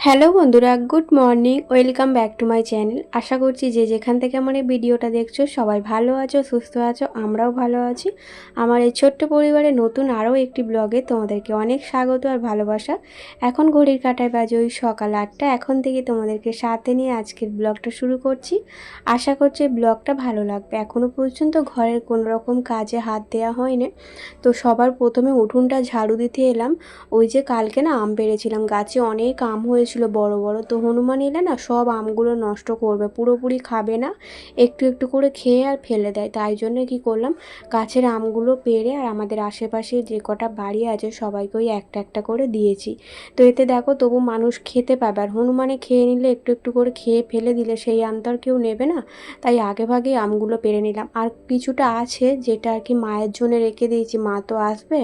Hello বন্ধুরা, good morning, welcome back to my channel. আশা করছি যে যেখান থেকে আমার এই ভিডিওটা দেখছো সবাই ভালো আছো, সুস্থ আছো, আমরাও ভালো আছি। আমার এই ছোট্ট পরিবারে নতুন আরও একটি ব্লগে তোমাদেরকে অনেক স্বাগত আর ভালোবাসা। এখন ঘড়ির কাঁটায় বাজে ওই সকাল 8টা। এখন থেকে তোমাদেরকে সাথে নিয়ে আজকের ব্লগটা শুরু করছি। আশা করছি ব্লগটা ভালো লাগবে। এখনও পর্যন্ত ঘরের কোনো রকম কাজে হাত দেওয়া হয়নি, তো সবার প্রথমে উঠোনটা ঝাড়ু দিতে এলাম। ওই যে কালকে না আম পেড়েছিলাম, গাছে অনেক আম হয়েছিল বড় বড়। তো হনুমান এলে না সব আমগুলো নষ্ট করবে, পুরোপুরি খাবে না, একটু একটু করে খেয়ে আর ফেলে দেয়। তাই জন্য কি করলাম, গাছের আমগুলো পেড়ে আর আমাদের আশেপাশে যে কটা বাড়ি আছে সবাইকে ওই একটা একটা করে দিয়েছি। তো এতে দেখো তবু মানুষ খেতে পাবে, আর হনুমানে খেয়ে নিলে একটু একটু করে খেয়ে ফেলে দিলে সেই আম তো আর কেউ নেবে না। তাই আগে ভাগে আমগুলো পেড়ে নিলাম। আর কিছুটা আছে যেটা আর কি মায়ের জন্য রেখে দিয়েছি, মা তো আসবে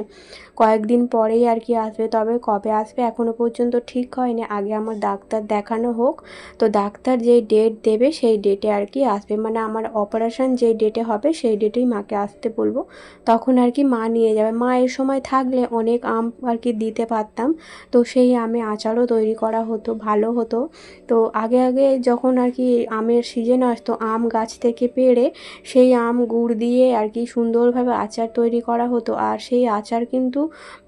কয়েকদিন পরেই আর কি আসবে, তবে কবে আসবে এখনও পর্যন্ত ঠিক হয়নি। আগে আমার ডাক্তার দেখানো হোক, তো ডাক্তার যেই ডেট দেবে সেই ডেটে আর কি আসবে, মানে আমার অপারেশন যেই ডেটে হবে সেই ডেটেই মাকে আসতে বলবো, তখন আর কি মা নিয়ে যাবে। মা এর সময় থাকলে অনেক আম আর কি দিতে পারতাম, তো সেই আমে আচারও তৈরি করা হতো, ভালো হতো। তো আগে আগে যখন আর কি আমের সিজন আসতো, আম গাছ থেকে পেড়ে সেই আম গুড় দিয়ে আর কি সুন্দরভাবে আচার তৈরি করা হতো। আর সেই আচার কিন্তু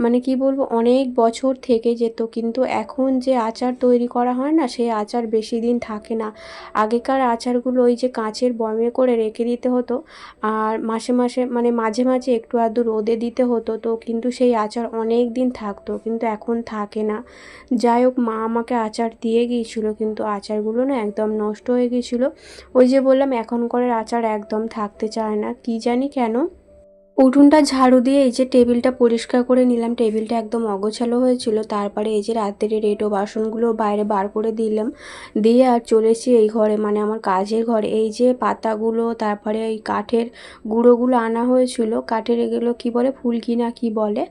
মানে কি বলবো অনেক বছর থেকে যেত, কিন্তু এখন যে আচার তৈরি করা হয় না সেই আচার বেশি দিন থাকে না। আগেকার আচারগুলো ওই যে কাঁচের বয়মে করে রেখে দিতে হতো, আর মাসে মাসে মানে মাঝে মাঝে একটু আধটু রোদে দিতে হতো, তো কিন্তু সেই আচার অনেক দিন থাকতো, কিন্তু এখন থাকে না। যাই হোক, মা আমাকে আচার দিয়ে গিয়েছিলো, কিন্তু আচারগুলো না একদম নষ্ট হয়ে গিয়েছিলো। ওই যে বললাম এখনকার আচার একদম থাকতে চায় না, কি জানি কেন। উঠোনটা ঝাড়ু দিয়ে এই যে টেবিলটা পরিষ্কার করে নিলাম, টেবিলটা একদম অগোছালো হয়েছিল। তারপরে এই যে রাত্রের এঁটো বাসনগুলো বাইরে বার করে দিলাম, দিয়ে আর চলে এসেছি এই ঘরে, মানে আমার কাজের ঘরে। এই যে পাতাগুলো, তারপরে এই কাঠের গুঁড়োগুলো আনা হয়েছিল, কাঠের এগুলো কি বলে, ফুলকি না কি বলে,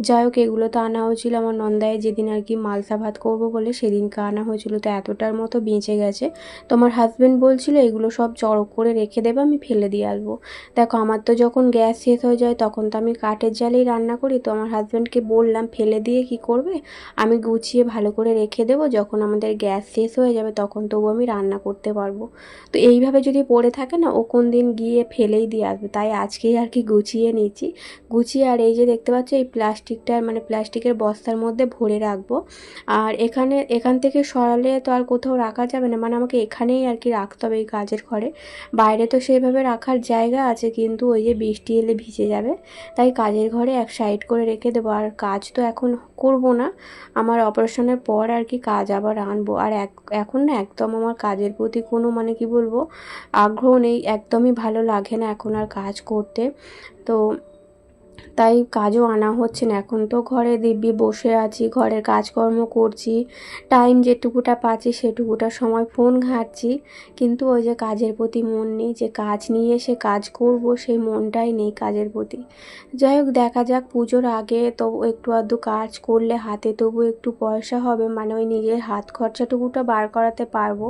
যাই হোক এগুলো তো আনা হয়েছিল আমার নন্দায় যেদিন আর কি মালসা ভাত করবো বলে সেদিনকে আনা হয়েছিল। তো এতটার মতো বেঁচে গেছে, তো আমার হাজব্যান্ড বলছিল এগুলো সব চড়ক করে রেখে দেবে, আমি ফেলে দিয়ে আসবো। দেখো আমার তো যখন গ্যাস শেষ হয়ে যায় তখন তো আমি কাঠের জালেই রান্না করি, তো আমার হাজব্যান্ডকে বললাম ফেলে দিয়ে কি করবে, আমি গুছিয়ে ভালো করে রেখে দেবো, যখন আমাদের গ্যাস শেষ হয়ে যাবে তখন তবু আমি রান্না করতে পারবো। তো এইভাবে যদি পড়ে থাকে না, ও কোন দিন গিয়ে ফেলেই দিয়ে আসবে, তাই আজকেই আর কি গুছিয়ে নিচ্ছি। গুছিয়ে আর এই যে দেখতে পাচ্ছ এই প্লাস্টিকটার মানে প্লাস্টিকের বস্তার মধ্যে ভরে রাখবো। আর এখান থেকে সরালে তো আর কোথাও রাখা যাবে না, মানে আমাকে এখানেই আর কি রাখতে হবে এই কাজের ঘরে। বাইরে তো সেইভাবে রাখার জায়গা আছে, কিন্তু ওই যে বৃষ্টি এলে ভিজে যাবে, তাই কাজের ঘরে এক সাইড করে রেখে দেবো। আর কাজ তো এখন করব না, আমার অপারেশনের পর আর কি কাজ আবার আনবো। আর এখন না একদম আমার কাজের প্রতি কোনো মানে কি বলবো আগ্রহ নেই, একদমই ভালো লাগে না এখন আর কাজ করতে। তো তাই কাজও আনা হচ্ছে না, এখন তো ঘরে দিব্যি বসে আছি, ঘরের কাজকর্ম করছি, টাইম যেটুকুটা পাচ্ছি সেটুকুটা সময় ফোন ঘাঁটছি, কিন্তু ওই যে কাজের প্রতি মন নেই, যে কাজ নিয়ে এসে কাজ করব সেই মনটাই নেই কাজের প্রতি। যাই হোক দেখা যাক, পুজোর আগে তো একটু আধটু কাজ করলে হাতে তবু একটু পয়সা হবে, মানে ওই নিজের হাত খরচাটুকুটা বার করাতে পারবো,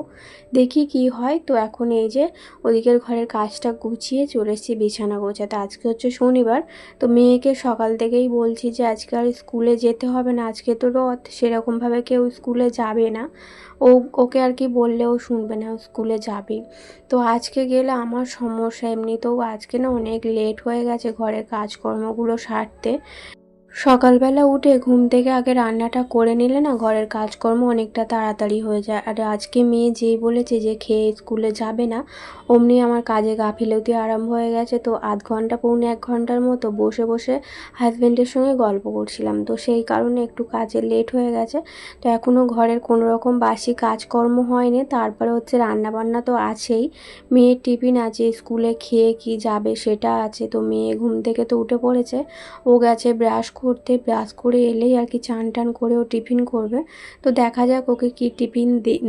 দেখি কি হয়। তো এখন এই যে ওদিকের ঘরের কাজটা গুছিয়ে চলে এসেছি বিছানা গোছাতে। আজকে হচ্ছে শনিবার, তো মেয়েকে সকাল থেকেই বলছি যে আজকে আর স্কুলে যেতে হবে না, আজকে তো রথ, সেরকমভাবে কেউ স্কুলে যাবে না। ওকে আর কি বললেও শুনবে না, ও স্কুলে যাবে। তো আজকে গেলে আমার সমস্যা, এমনিতেও আজকে না অনেক লেট হয়ে গেছে ঘরের কাজকর্মগুলো সারতে। সকালবেলা উঠে ঘুম থেকে আগে রান্নাটা করে নিলে না ঘরের কাজকর্ম অনেকটা তাড়াতাড়ি হয়ে যায়। আর আজকে মেয়ে যেই বলেছে যে খেয়ে স্কুলে যাবে না, অমনি আমার কাজে গাফিলতি আরম্ভ হয়ে গেছে। তো আধ ঘন্টা পৌনে 1 ঘন্টার মতো বসে বসে হাজব্যান্ডের সঙ্গে গল্প করছিলাম, তো সেই কারণে একটু কাজে লেট হয়ে গেছে। তো এখনও ঘরের কোনো রকম বাসি কাজকর্ম হয়নি, তারপরে হচ্ছে রান্নাবান্না তো আছেই, মেয়ের টিফিন আছে, স্কুলে খেয়ে কি যাবে সেটা আছে। তো মেয়ে ঘুম থেকে তো উঠে পড়েছে, ও গেছে ব্রাশ করতে, ব্রাশ করে এলেই আর কি চান টান করে ও টিফিন করবে। তো দেখা যাক ওকে কি টিফিন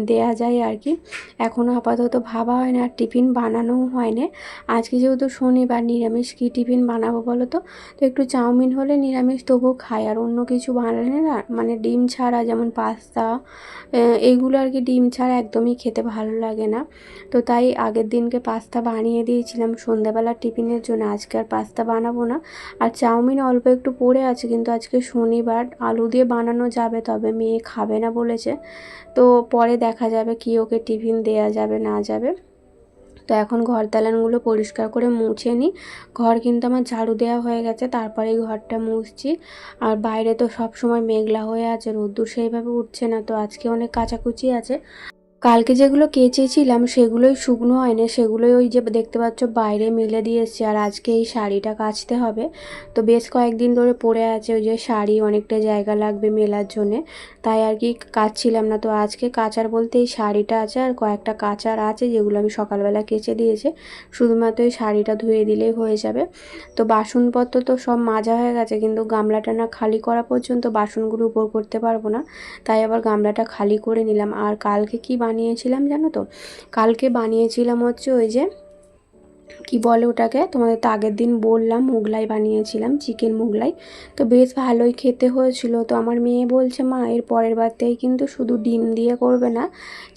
দেয়া যায় আর কি, এখনও আপাতত ভাবা হয় না, আর টিফিন বানানোও হয় না। আজকে যেহেতু শনিবার, নিরামিষ কি টিফিন বানাবো বলো তো, তো একটু চাউমিন হলে নিরামিষ তবুও খাই, আর অন্য কিছু বানালে না মানে ডিম ছাড়া, যেমন পাস্তা এইগুলো আর কি ডিম ছাড়া একদমই খেতে ভালো লাগে না। তো তাই আগের দিনকে পাস্তা বানিয়ে দিয়েছিলাম সন্ধ্যাবেলার টিফিনের জন্য, আজকে আর পাস্তা বানাবো না। আর চাউমিন অল্প একটু পড়ে আছে, কিন্তু আজকে শনিবার, আলু দিয়ে বানানো যাবে, তবে মেয়ে খাবে না বলেছে। তো পরে দেখা যাবে কি ওকে টিফিন দেয়া যাবে না যাবে। তো এখন ঘর দালানগুলো পরিষ্কার করে মুছে নিই। ঘর কিন্তু আমার ঝাড়ু দেওয়া হয়ে গেছে, তারপরেই ঘরটা মুছছি। আর বাইরে তো সব সময় মেঘলা হয়ে আছে, রোদ্দুর সেইভাবে উঠছে না, তো আজকে অনেক কাচাকুচি আছে। কালকে যেগুলো কেচেছিলাম সেগুলোই শুকনো হয়নি, সেগুলোই ওই যে দেখতে পাচ্ছ বাইরে মেলে দিয়ে এসেছি। আর আজকে এই শাড়িটা কাচতে হবে, তো বেশ কয়েকদিন ধরে পড়ে আছে, ওই যে শাড়ি অনেকটা জায়গা লাগবে মেলার জন্যে, তাই আর কি কাচছিলাম না। তো আজকে কাচার বলতে এই শাড়িটা আছে আর কয়েকটা কাচার আছে, যেগুলো আমি সকালবেলা কেচে দিয়েছি, শুধুমাত্র এই শাড়িটা ধুয়ে দিলেই হয়ে যাবে। তো বাসনপত্র তো সব মাজা হয়ে গেছে, কিন্তু গামলাটা না খালি করা পর্যন্ত বাসনগুলো উপর করতে পারবো না, তাই আবার গামলাটা খালি করে নিলাম। আর কালকে কি বানিয়েছিলাম জানো তো? কালকে বানিয়েছিলাম হচ্ছে ওই যে কি বলে ওটাকে, তোমাদের তো আগের দিন বললাম, মোগলাই বানিয়েছিলাম, চিকেন মোগলাই। তো বেশ ভালোই খেতে হয়েছিল। তো আমার মেয়ে বলছে, মা এর পরের বারতেই কিন্তু শুধু ডিম দিয়ে করবে না,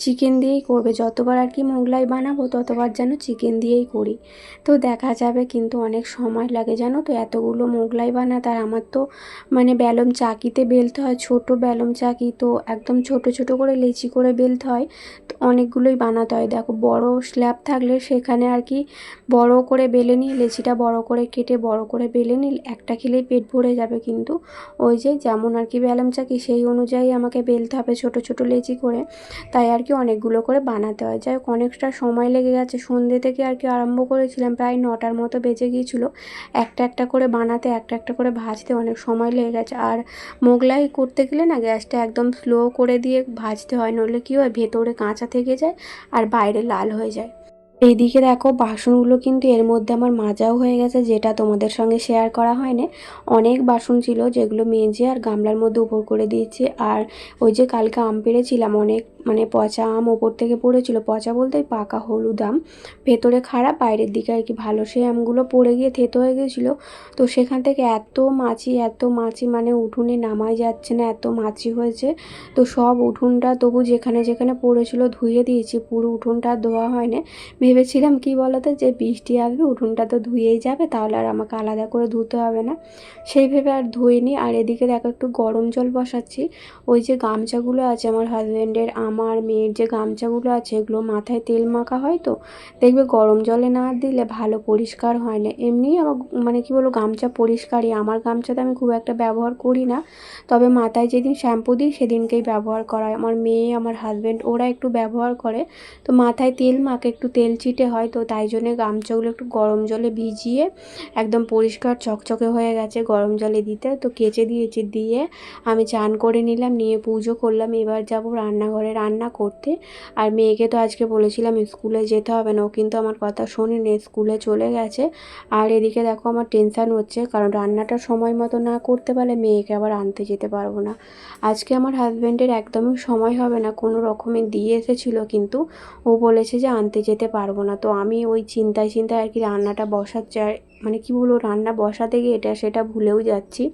চিকেন দিয়েই করবে, যতবার আর কি মোগলাই বানাবো ততবার যেন চিকেন দিয়েই করি। তো দেখা যাবে, কিন্তু অনেক সময় লাগে জানো তো এতগুলো মোগলাই বানাতে। আর আমার তো মানে বেলম চাকিতে বেলতে হয়, ছোট বেলম চাকি, তো একদম ছোট ছোট করে লেচি করে বেলতে হয়, তো অনেকগুলোই বানাতে হয়। দেখো বড় স্ল্যাব থাকলে সেখানে আর কি বড় করে বেলে নিই, লেচিটা বড় করে কেটে বড় করে বেলে নিই, একটা খেলেই পেট ভরে যাবে। কিন্তু ওই যে যেমন আর কি বেলম চাকি সেই অনুযায়ী আমাকে বেলতে হবে ছোট ছোট লেচি করে, তাই আর কি অনেকগুলো করে বানাতে হয়। যাই হোক, অনেকটা সময় লেগে গেছে, সন্ধ্যে থেকে আর কি আরম্ভ করেছিলাম, প্রায় 9টার মতো বেজে গিয়েছিলো। একটা একটা করে বানাতে, একটা একটা করে ভাজতে অনেক সময় লেগে গেছে। আর মোগলাই করতে গেলে না গ্যাসটা একদম স্লো করে দিয়ে ভাজতে হয়, নইলে কী হয় ভেতরে কাঁচা থেকে যায় আর বাইরে লাল হয়ে যায়। এইদিকে দেখো বাসনগুলো কিন্তু এর মধ্যে আমার মাজাও হয়ে গেছে, যেটা তোমাদের সঙ্গে শেয়ার করা হয়নি। অনেক বাসন ছিল যেগুলো মেজে আর গামলার মধ্যে উপর করে দিয়েছি। আর ওই যে কালকে আম পেড়েছিলাম, অনেক মানে পচা আম ওপর থেকে পড়েছিল, পচা বলতে ওই পাকা হলুদ আম, ভেতরে খারাপ বাইরের দিকে আর কি ভালো, সেই আমগুলো পড়ে গিয়ে থেতো হয়ে গেছিলো। তো সেখান থেকে এত মাছি মানে উঠোনে নামাই যাচ্ছে না, এত মাছি হয়েছে। তো সব উঠোনটা তবু যেখানে যেখানে পড়েছিল ধুয়ে দিয়েছি, পুরো উঠোনটা ধোয়া হয়নি। ভেবেছিলাম কি বলতো, যে বৃষ্টি আসবে উঠোনটা তো ধুয়েই যাবে, তাহলে আর আমাকে আলাদা করে ধুতে হবে না, সেই ভেবে আর ধুইনি। আর এদিকে দেখো একটু গরম জল বসাচ্ছি। ওই যে গামছাগুলো আছে আমার হাজব্যান্ডের, আমার মেয়ের যে গামছাগুলো আছে, এগুলো মাথায় তেল মাখা হয়, তো দেখবে গরম জলে না দিলে ভালো পরিষ্কার হয় না। এমনিই আমার মানে কি বলবো গামছা পরিষ্কারই, আমার গামছাতে আমি খুব একটা ব্যবহার করি না, তবে মাথায় যেদিন শ্যাম্পু দিই সেদিনকেই ব্যবহার করা হয়। আমার মেয়ে আমার হাজব্যান্ড ওরা একটু ব্যবহার করে, তো মাথায় তেল মাখে একটু তেল চিটে হয়, তো তাই জন্যে গামছাগুলো একটু গরম জলে ভিজিয়ে একদম পরিষ্কার চকচকে হয়ে গেছে গরম জলে দিতে, তো কেচে দিয়েছি। দিয়ে আমি চান করে নিলাম, নিয়ে পুজো করলাম। এবার যাব রান্নাঘরে রান্না করতে। আর মেয়েকে তো আজকে বলেছিলাম স্কুলে যেতে হবে না, ও কিন্তু আমার কথা শোনেনি, স্কুলে চলে গেছে। আর এদিকে দেখো আমার টেনশান হচ্ছে, কারণ রান্নাটা সময় মতো না করতে পারলে মেয়েকে আবার আনতে যেতে পারবো না। আজকে আমার হাজব্যান্ডের একদমই সময় হবে না, কোনো রকমে দিয়ে এসেছিলো, কিন্তু ও বলেছে যে আনতে যেতে পারবো না। তো আমি ওই চিন্তায় আর কি রান্নাটা বসাচ্ছি। আর মানে কি বলবো, রান্না বসাতে গিয়ে এটা সেটা ভুলেও যাচ্ছি,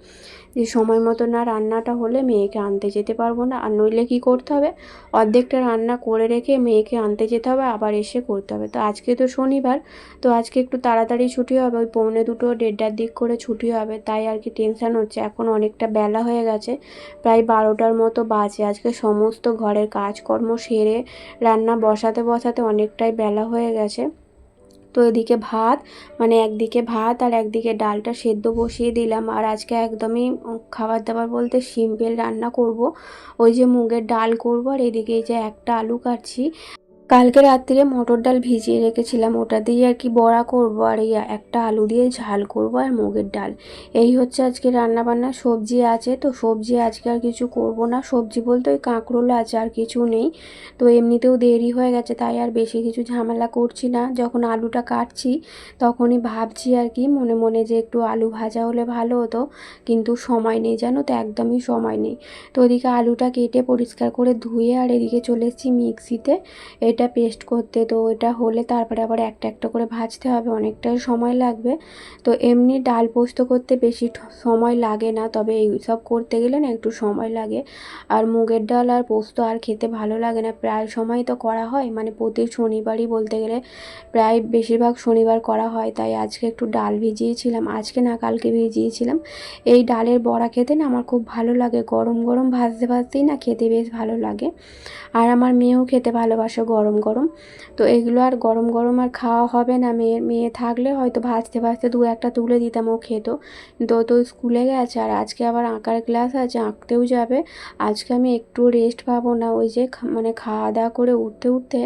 যে সময় মতো না রান্নাটা হলে মেয়েকে আনতে যেতে পারবো না। আর নইলে কি করতে হবে, অর্ধেকটা রান্না করে রেখে মেয়েকে আনতে যেতে হবে, আবার এসে করতে হবে। তো আজকে তো শনিবার, তো আজকে একটু তাড়াতাড়ি ছুটি হবে, ওই 1:45 1:30 দিক করে ছুটি হবে, তাই আর কি টেনশান হচ্ছে। এখন অনেকটা বেলা হয়ে গেছে, প্রায় 12টার মতো বাজে। আজকে সমস্ত ঘরের কাজকর্ম সেরে রান্না বসাতে অনেকটাই বেলা হয়ে গেছে। তো এদিকে ভাত মানে একদিকে ভাত আর একদিকে ডালটা সেদ্ধ বসিয়ে দিলাম। আর আজকে একদমই খাবার দাবার বলতে সিম্পল রান্না করব, ওই যে মুগের ডাল করব। আর এদিকে এই যে একটা আলু কাটছি, কালকে রাত্রিরে মটর ডাল ভিজিয়ে রেখেছিলাম, ওটা দিয়ে আর কি বড়া করব, আর এই একটা আলু দিয়ে ঝাল করব, আর মুগের ডাল। এই হচ্ছে আজকে রান্না বান্না। সবজি আছে, তো সবজি আজকে আর কিছু করব না, সবজি বলতে ওই কাঁকরোল আছে, আর কিছু নেই। তো এমনিতেও দেরি হয়ে গেছে, তাই আর বেশি কিছু ঝামেলা করছি না। যখন আলুটা কাটছি তখনই ভাবছি আর কি মনে মনে যে একটু আলু ভাজা হলে ভালো হতো, কিন্তু সময় নেই জানো তো, একদমই সময় নেই। তো ওদিকে আলুটা কেটে পরিষ্কার করে ধুয়ে আর এদিকে চলে এসেছি মিক্সিতে, এটা পেস্ট করতে। তো এটা হলে তারপরে আবার একটা একটা করে ভাজতে হবে, অনেকটাই সময় লাগবে। তো এমনি ডাল পোস্ত করতে বেশি সময় লাগে না, তবে এইসব করতে গেলে না একটু সময় লাগে। আর মুগের ডাল আর পোস্ত আর খেতে ভালো লাগে না, প্রায় সময় তো করা হয়, মানে প্রতি শনিবারই বলতে গেলে প্রায় বেশিরভাগ শনিবার করা হয়। তাই আজকে একটু ডাল ভিজিয়েছিলাম, আজকে না কালকে ভিজিয়েছিলাম। এই ডালের বড়া খেতে না আমার খুব ভালো লাগে, গরম গরম ভাজতে ভাজতেই না খেতে বেশ ভালো লাগে। আর আমার মেয়েও খেতে ভালোবাসে গরম গরম। তো এগুলো আর গরম গরম আর খাওয়া হবে না, মেয়ে থাকলে হয়তো ভাজতে ভাজতে দু একটা তুলে দিতাম, ও খেত। কিন্তু ও তো স্কুলে গেছে, আর আজকে আবার আঁকার ক্লাস আছে, আঁকতেও যাবে। আজকে আমি একটু রেস্ট পাবো না, ওই যে মানে খাওয়া দাওয়া করে উঠতে উঠতে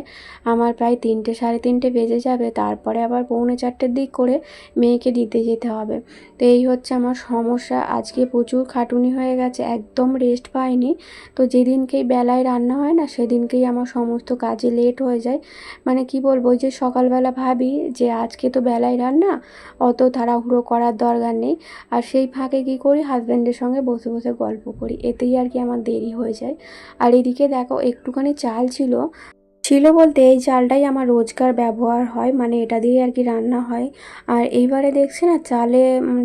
আমার প্রায় 3টে সাড়ে 3টে বেজে যাবে। তারপরে আবার পৌনে 4টের দিক করে মেয়েকে দিতে যেতে হবে। তো এই হচ্ছে আমার সমস্যা, আজকে প্রচুর খাটুনি হয়ে গেছে, একদম রেস্ট পাইনি। তো যেদিনকেই বেলায় রান্না হয় না সেদিনকেই আমার সমস্ত কাজে লেট হয়ে যায়। মানে কি বলবো, ওই যে সকালবেলা ভাবি যে আজকে তো বেলায় রান্না, অত তাড়াহুড়ো করার দরকার নেই। আর সেই ফাঁকে কী করি, হাজব্যান্ডের সঙ্গে বসে বসে গল্প করি, এতেই আর কি আমার দেরি হয়ে যায়। আর এদিকে দেখো একটুখানি চাল ছিল বলতে এই চালটাই আমার রোজকার ব্যবহার হয়, মানে এটা দিয়েই আর কি রান্না হয়। আর এইবারে দেখছি না চালে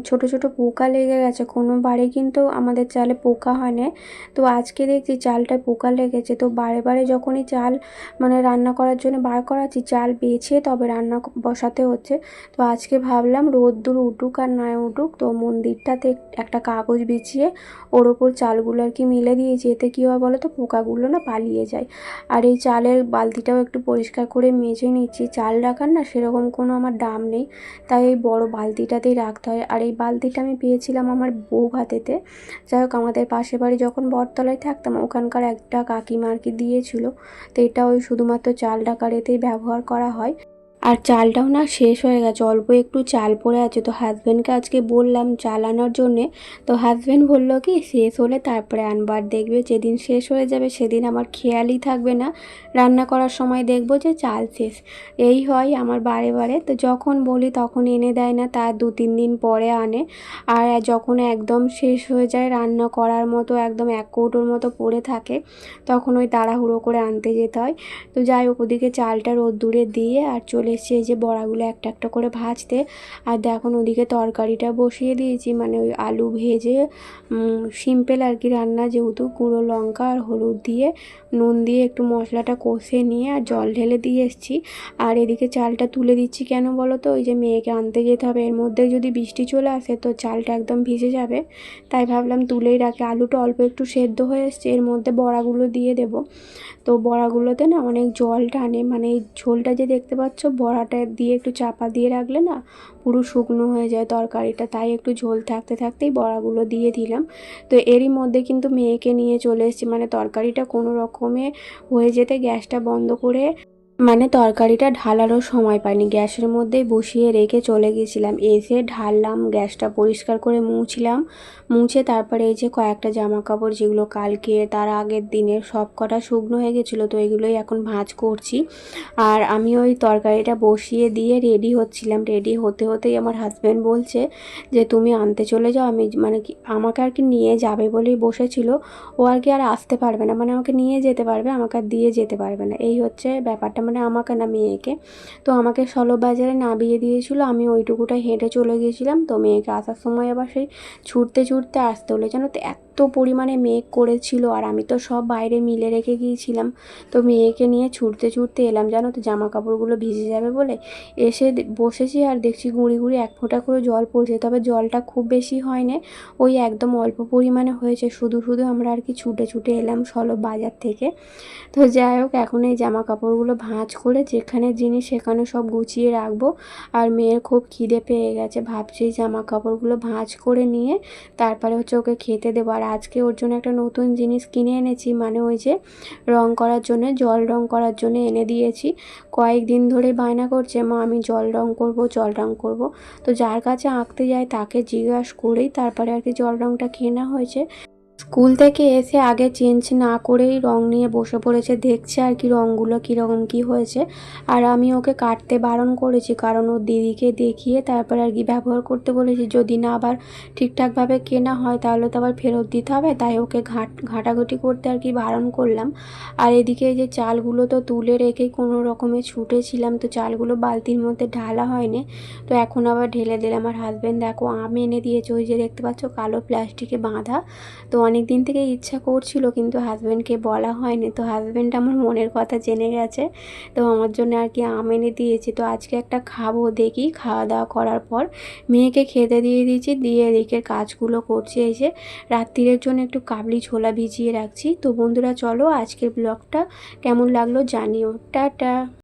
ছোট ছোট পোকা লেগে গেছে, কোনো বারে কিন্তু আমাদের চালে পোকা হয় না। তো আজকে দেখছি চালটায় পোকা লেগেছে। তো বারে বারে যখনই চাল মানে রান্না করার জন্য বার করাচ্ছি, চাল বেছে তবে রান্না বসাতে হচ্ছে। তো আজকে ভাবলাম রোদ্দুর উঠুক আর না উঠুক, তো মন্দিরটাতে একটা কাগজ বিছিয়ে ওর ওপর চালগুলো আর কি মেলে দিয়েছি, এতে কী হয় বলো তো, পোকাগুলো না পালিয়ে যায়। আর এই চালের বালতিটাও একটু পরিষ্কার করে মেজে নিচ্ছি, চাল রাখার না সেরকম কোনো আমার ডাম নেই, তাই এই বড় বালতিটাতেই রাখতে হয়। আর এই বালতিটা আমি পেয়েছিলাম আমার বউ ভাতেতে। যাই হোক, আমাদের পাশের বাড়ি যখন বটতলায় থাকতাম ওখানকার একটা কাকিমা আর কি দিয়েছিল। তো এটা ওই শুধুমাত্র চাল রাখার এতেই ব্যবহার করা হয়। আর চালটাও না শেষ হয়ে গেছে, অল্প একটু চাল পড়ে আছে। তো হাজব্যান্ডকে আজকে বললাম চাল আনার জন্যে। তো হাজব্যান্ড বললো কি শেষ হলে তারপরে আনবার, দেখবে যেদিন শেষ হয়ে যাবে সেদিন আমার খেয়ালই থাকবে না, রান্না করার সময় দেখবো যে চাল শেষ। এই হয় আমার বারে বারে, তো যখন বলি তখন এনে দেয় না, তার 2-3 দিন পরে আনে। আর যখন একদম শেষ হয়ে যায় রান্না করার মতো, একদম এক কৌটোর মতো পড়ে থাকে, তখন ওই তাড়াহুড়ো করে আনতে যেতে হয়। তো যাই হোক, ওদিকে চালটা রোদ্দুরে দিয়ে আর চলে এসেছি এই যে বড়াগুলো একটা একটা করে ভাজতে। আর দেখুন ওদিকে তরকারিটা বসিয়ে দিয়েছি, মানে ওই আলু ভেজে সিম্পল আর কি রান্না, যেহেতু গুঁড়ো লঙ্কা আর হলুদ দিয়ে নুন দিয়ে একটু মশলাটা কষে নিয়ে আর জল ঢেলে দিয়ে এসেছি। আর এদিকে চালটা তুলে দিচ্ছি কেন বলো তো, ওই যে মেয়েকে আনতে যেতে হবে, এর মধ্যে যদি বৃষ্টি চলে আসে তো চালটা একদম ভিজে যাবে। তাই ভাবলাম তুলেই রাখি। আলুটা অল্প একটু সেদ্ধ হয়ে এসছে, এর মধ্যে বড়াগুলো দিয়ে দেবো। তো বড়াগুলোতে না অনেক জল টানে, মানে এই ঝোলটা যে দেখতে পাচ্ছ বড়াটা দিয়ে একটু চাপা দিয়ে রাখলে না পুরো শুকনো হয়ে যায় তরকারিটা, তাই একটু ঝোল থাকতে থাকতেই বড়াগুলো দিয়ে দিলাম। তো এরই মধ্যে কিন্তু মেয়েকে নিয়ে চলে এসেছি, মানে তরকারিটা কোনো রকমে হয়ে যেতে গ্যাসটা বন্ধ করে, মানে তরকারিটা ঢালারও সময় পাইনি, গ্যাসের মধ্যেই বসিয়ে রেখে চলে গেছিলাম। এসে ঢাললাম, গ্যাসটা পরিষ্কার করে মুছে তারপরে এই যে কয়েকটা জামা কাপড় যেগুলো কালকে তার আগের দিনের সব কটা শুকনো হয়ে গেছিলো, তো এগুলোই এখন ভাঁজ করছি। আর আমি ওই তরকারিটা বসিয়ে দিয়ে রেডি হচ্ছিলাম, রেডি হতে হতেই আমার হাজব্যান্ড বলছে যে তুমি আনতে চলে যাও। আমি মানে কি আমাকে আর কি নিয়ে যাবে বলেই বসেছিল, ও আর কি আর আসতে পারবে না, মানে আমাকে নিয়ে যেতে পারবে, আমাকে আর দিয়ে যেতে পারবে না, এই হচ্ছে ব্যাপারটা, মানে আমাকে না মেয়েকে। তো আমাকে সলভ বাজারে নামিয়ে দিয়েছিল, আমি ওইটুকুটা হেঁটে চলে গিয়েছিলাম। তো মেয়েকে আসার সময় আবার সেই ছুটতে ছুটতে আসতে হলো, জানো তো এত পরিমাণে মেঘ করেছিল, আর আমি তো সব বাইরে মিলে রেখে গিয়েছিলাম। তো মেয়েকে নিয়ে ছুটতে ছুটতে এলাম, জানো তো জামা কাপড়গুলো ভিজে যাবে বলে। এসে বসেছি আর দেখছি গুঁড়ি গুঁড়ি এক ফোঁটা করে জল পড়ছে, তবে জলটা খুব বেশি হয়নি, ওই একদম অল্প পরিমাণে হয়েছে। শুধু শুধু আমরা আর কি ছুটে ছুটে এলাম সলভ বাজার থেকে। তো যাই হোক, এখন এই জামা কাপড়গুলো ভাঁজ করে যেখানে জিনিস সেখানে সব গুছিয়ে রাখবো। আর মেয়ের খুব খিদে পেয়ে গেছে, ভাবছি জামা কাপড়গুলো ভাঁজ করে নিয়ে তারপরে হচ্ছে ওকে খেতে দেবো। আর আজকে ওর জন্য একটা নতুন জিনিস কিনে এনেছি, মানে ওই যে রং করার জন্য, জল রং করার জন্য এনে দিয়েছি। কয়েকদিন ধরে বায়না করছে মা আমি জল রং করব, জল রং করব। তো যার কাছে আঁকতে যায় তাকে জিজ্ঞাসা করেই তারপরে আর কি জল রংটা কেনা হয়েছে। স্কুল থেকে এসে আগে চেঞ্জ না করেই রং নিয়ে বসে পড়েছে, দেখছে আর কি রঙগুলো কীরকম কী হয়েছে। আর আমি ওকে কাটতে বারণ করেছি, কারণ ওর দিদিকে দেখিয়ে তারপর আর কি ব্যবহার করতে বলেছি। যদি না আবার ঠিকঠাকভাবে কেনা হয় তাহলে তো আবার ফেরত দিতে হবে, তাই ওকে ঘাঁটাঘুটি করতে আর কি বারণ করলাম। আর এদিকে এই যে চালগুলো তো তুলে রেখেই কোনো রকমে ছুটেছিলাম, তো চালগুলো বালতির মধ্যে ঢালা হয়নি, তো এখন আবার ঢেলে দিলাম। আমার হাজব্যান্ড দেখো আম এনে দিয়েছে, ওই যে দেখতে পাচ্ছ কালো প্লাস্টিকে বাঁধা। তো অনেক দিন থেকে ইচ্ছা করছিল কিন্তু হাজব্যান্ডকে বলা হয়নি, তো হাজব্যান্ড আমার মনের কথা জেনে গেছে, তো আমার জন্য আর কি আম এনে দিয়েছি। তো আজকে একটা খাবো, দেখি খাওয়া দাওয়া করার পর মেয়েকে খেতে দিয়ে দিয়েছি, দিয়ে এদিকের কাজগুলো করছি। এই যে রাত্রিরের জন্য একটু কাবলি ছোলা ভিজিয়ে রাখছি। তো বন্ধুরা চলো আজকের ব্লগটা কেমন লাগলো জানিও। টাটা।